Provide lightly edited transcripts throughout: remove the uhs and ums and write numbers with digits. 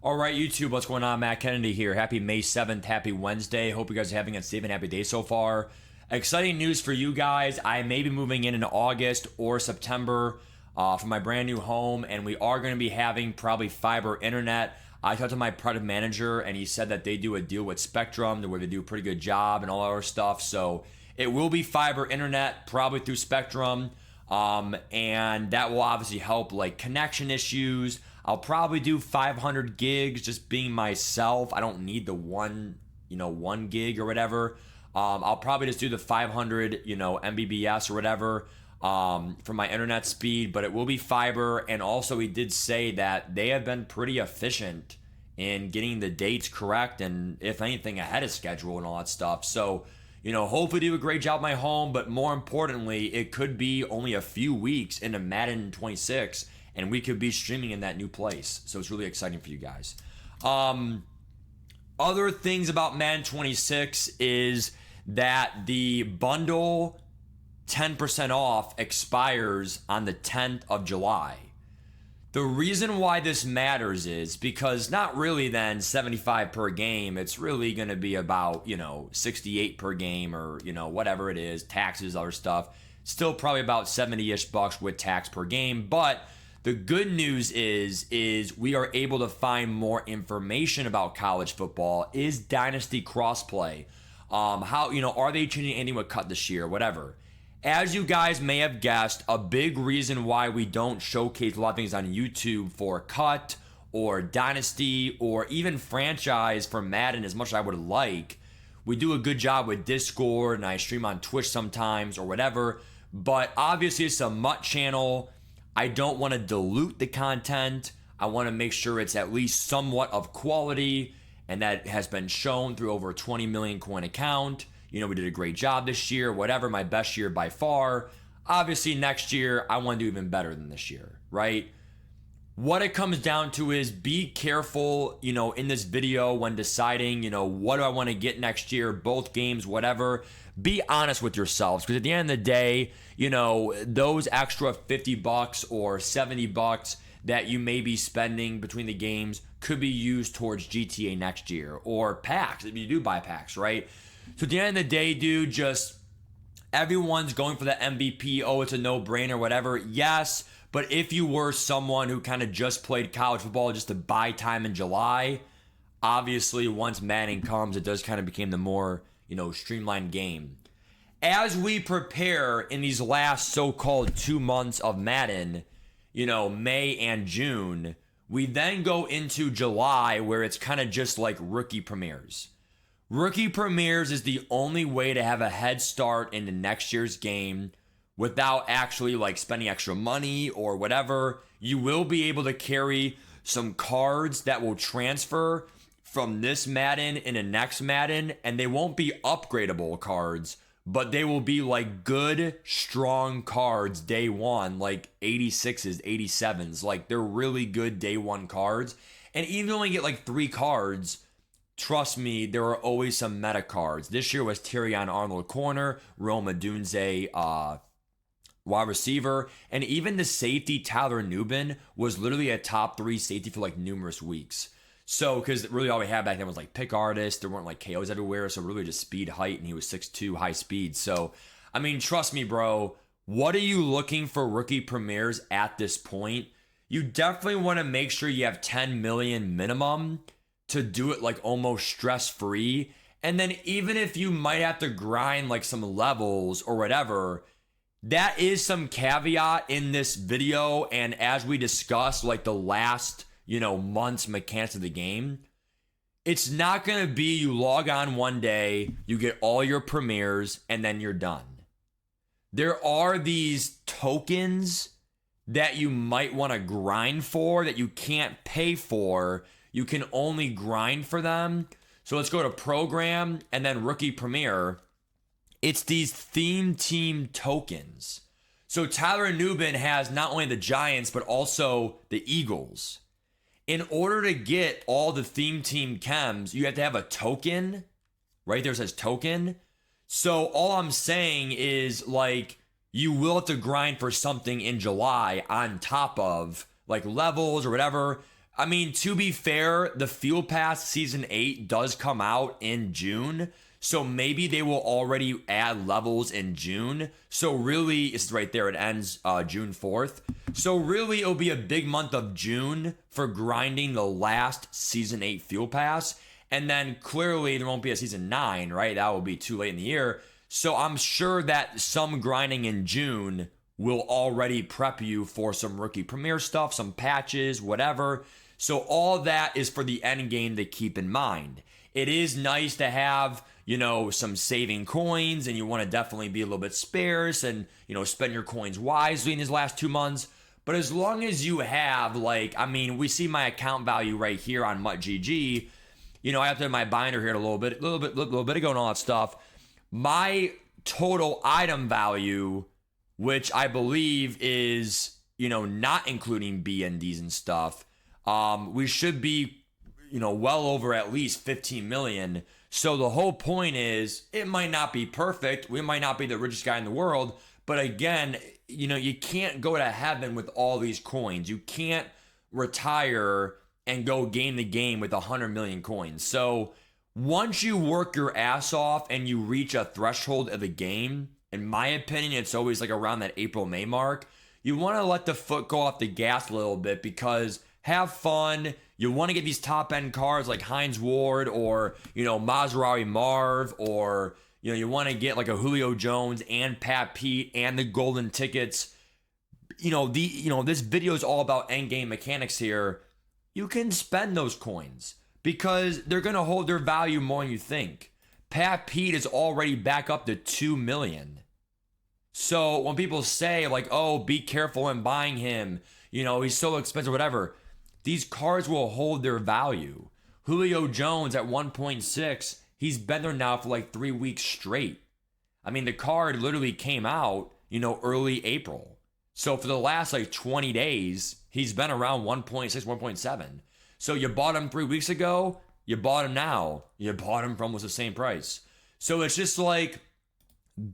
All right, YouTube, what's going on? Matt Kennedy here. Happy May 7th. Happy Wednesday. Hope you guys are having a safe and happy day so far. Exciting news for you guys. I may be moving in August or September for my brand new home, and we are going to be having probably fiber internet. I talked to my product manager, and he said that they do a deal with Spectrum where they do a pretty good job and all our stuff. So it will be fiber internet, probably through Spectrum. And that will obviously help like connection issues. I'll probably do 500 gigs just being myself. I don't need the one gig or whatever. I'll probably just do the 500, Mbps or whatever for my internet speed, but it will be fiber. And also he did say that they have been pretty efficient in getting the dates correct and if anything ahead of schedule and all that stuff. So, hopefully do a great job at my home, but more importantly, it could be only a few weeks into Madden 26 and we could be streaming in that new place. So it's really exciting for you guys. Other things about Madden 26 is that the bundle 10% off expires on the 10th of July. The reason why this matters is because not really then 75 per game. It's really going to be about, 68 per game or, whatever it is, taxes, other stuff. Still probably about 70-ish bucks with tax per game. But the good news is we are able to find more information about college football. Is Dynasty crossplay? How, are they changing anything with cut this year? Whatever. As you guys may have guessed, a big reason why we don't showcase a lot of things on YouTube for cut or dynasty or even franchise for Madden as much as I would like. We do a good job with Discord and I stream on Twitch sometimes or whatever. But obviously it's a MUT channel. I don't want to dilute the content. I want to make sure it's at least somewhat of quality and that has been shown through over a 20 million coin account. We did a great job this year, whatever, my best year by far. Obviously, next year, I want to do even better than this year, right? What it comes down to is be careful, in this video when deciding, what do I want to get next year, both games, whatever. Be honest with yourselves because at the end of the day, those extra 50 bucks or 70 bucks that you may be spending between the games could be used towards GTA next year or packs if you do buy packs, right? So at the end of the day, dude, just everyone's going for the MVP. Oh, it's a no-brainer, whatever. Yes, but if you were someone who kind of just played college football just to buy time in July, obviously once Madden comes, it does kind of become the more, streamlined game. As we prepare in these last so-called 2 months of Madden, May and June, we then go into July where it's kind of just like rookie premieres. Rookie premieres is the only way to have a head start into next year's game without actually like spending extra money or whatever. You will be able to carry some cards that will transfer from this Madden into next Madden, and they won't be upgradable cards, but they will be like good, strong cards day one, like 86s, 87s. Like they're really good day one cards. And even if you only get like 3 cards, trust me, there are always some meta cards. This year was Tyrion Arnold corner, Rome Odunze wide receiver, and even the safety Tyler Nubin was literally a top 3 safety for like numerous weeks. So, because really all we had back then was like pick artists. There weren't like KOs everywhere, so really just speed, height, and he was 6'2", high speed. So, I mean, trust me, bro. What are you looking for rookie premieres at this point? You definitely want to make sure you have 10 million minimum to do it like almost stress-free. And then even if you might have to grind like some levels or whatever, that is some caveat in this video. And as we discussed like the last, months mechanics of the game, it's not going to be you log on one day, you get all your premieres, and then you're done. There are these tokens that you might want to grind for that you can't pay for. You can only grind for them. So let's go to program and then rookie premiere. It's these theme team tokens. So Tyler Nubin has not only the Giants, but also the Eagles. In order to get all the theme team chems, you have to have a token. Right there it says token. So all I'm saying is like you will have to grind for something in July on top of like levels or whatever. I mean, to be fair, the Field Pass Season 8 does come out in June. So maybe they will already add levels in June. So really, it's right there. It ends June 4th. So really, it'll be a big month of June for grinding the last Season 8 Field Pass. And then clearly, there won't be a Season 9, right? That will be too late in the year. So I'm sure that some grinding in June will already prep you for some rookie premiere stuff, some patches, whatever. So all that is for the end game to keep in mind. It is nice to have, some saving coins, and you want to definitely be a little bit sparse and, spend your coins wisely in these last 2 months. But as long as you have, we see my account value right here on MUT GG. I have to have my binder here a little bit ago and all that stuff. My total item value, which I believe is, not including BNDs and stuff, we should be, well over at least 15 million. So the whole point is, it might not be perfect. We might not be the richest guy in the world. But again, you can't go to heaven with all these coins. You can't retire and go game to game with 100 million coins. So once you work your ass off and you reach a threshold of the game, in my opinion, it's always like around that April-May mark, you want to let the foot go off the gas a little bit, because have fun. You want to get these top-end cards like Hines Ward or, Maserati Marv, or, you want to get like a Julio Jones and Pat Pete and the golden tickets. This video is all about endgame mechanics here. You can spend those coins because they're going to hold their value more than you think. Pat Pete is already back up to 2 million. So when people say like, oh, be careful when buying him, he's so expensive, whatever, these cards will hold their value. Julio Jones at 1.6, he's been there now for like 3 weeks straight. I mean, the card literally came out, early April. So for the last 20 days, he's been around 1.6, 1.7. So you bought him 3 weeks ago, you bought him now, you bought him for almost the same price. So it's just like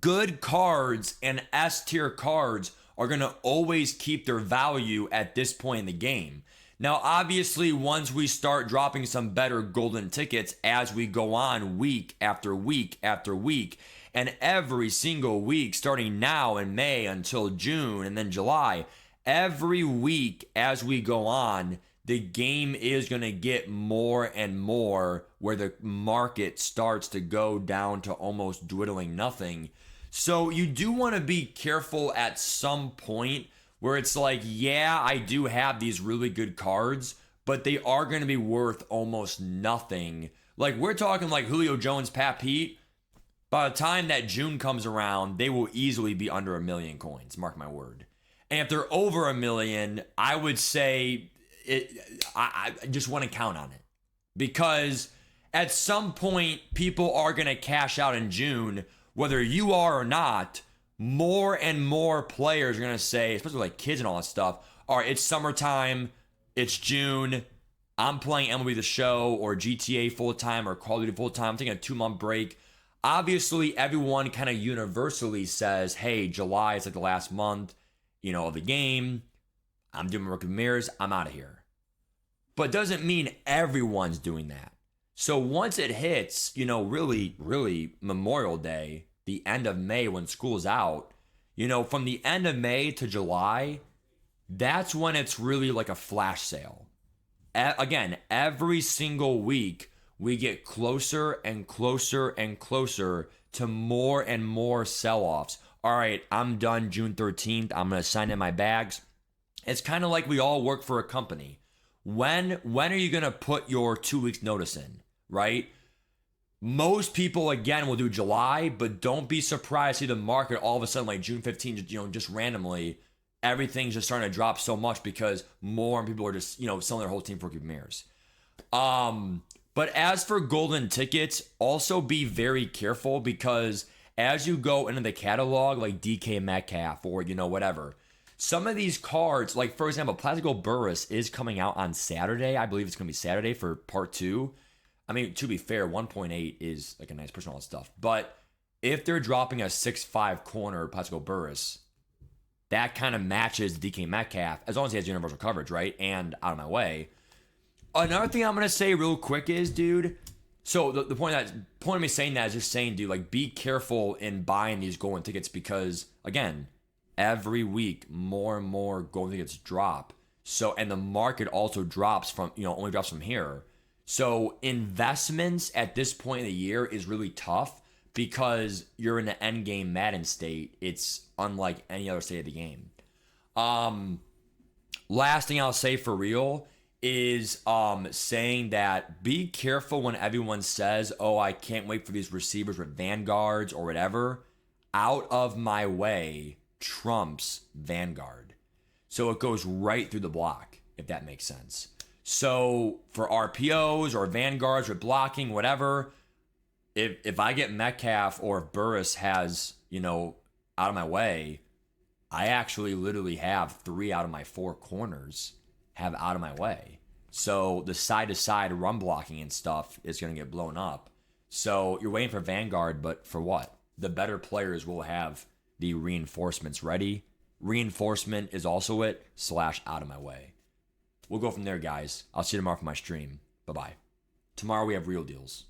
good cards and S tier cards are going to always keep their value at this point in the game. Now, obviously, once we start dropping some better golden tickets as we go on week after week after week, and every single week starting now in May until June and then July, every week as we go on, the game is going to get more and more where the market starts to go down to almost dwindling nothing. So you do want to be careful at some point where it's like, yeah, I do have these really good cards, but they are going to be worth almost nothing. Like we're talking like Julio Jones, Pat Pete. By the time that June comes around, they will easily be under 1 million coins. Mark my word. And if they're over 1 million, I would say I just want to count on it, because at some point people are going to cash out in June, whether you are or not. More and more players are going to say, especially like kids and all that stuff, all right, it's summertime, it's June, I'm playing MLB The Show or GTA full-time or Call of Duty full-time, I'm taking a 2-month break. Obviously, everyone kind of universally says, hey, July is like the last month, of the game. I'm doing my rookie mirrors, I'm out of here. But doesn't mean everyone's doing that. So once it hits, really Memorial Day, the end of May when school's out, from the end of May to July, that's when it's really like a flash sale. Again, every single week, we get closer and closer and closer to more and more sell-offs. All right, I'm done June 13th. I'm going to sign in my bags. It's kind of like we all work for a company. When are you going to put your 2 weeks notice in, right? Most people, again, will do July, but don't be surprised to see the market all of a sudden, like June 15th, just randomly, everything's just starting to drop so much because more people are just, selling their whole team for rookie mirrors. But as for golden tickets, also be very careful, because as you go into the catalog, like DK Metcalf or, whatever, some of these cards, like for example, Plaxico Burress is coming out on Saturday. I believe it's going to be Saturday for part 2. I mean, to be fair, 1.8 is like a nice push and all that stuff. But if they're dropping a 6'5 corner Plaxico Burress, that kind of matches DK Metcalf, as long as he has universal coverage, right? And out of my way. Another thing I'm gonna say real quick is, dude. So the point of me saying that is just saying, dude, like be careful in buying these golden tickets because again, every week more and more golden tickets drop. So and the market also drops from only drops from here. So investments at this point of the year is really tough because you're in the endgame Madden state. It's unlike any other state of the game. Last thing I'll say for real is saying that be careful when everyone says, oh, I can't wait for these receivers with Vanguards or whatever. Out of my way trumps Vanguard. So it goes right through the block, if that makes sense. So for RPOs or Vanguards with blocking, whatever, if I get Metcalf or if Burris has, out of my way, I actually literally have 3 out of my 4 corners have out of my way. So the side-to-side run blocking and stuff is going to get blown up. So you're waiting for Vanguard, but for what? The better players will have the reinforcements ready. Reinforcement is also it, / out of my way. We'll go from there, guys. I'll see you tomorrow for my stream. Bye-bye. Tomorrow we have real deals.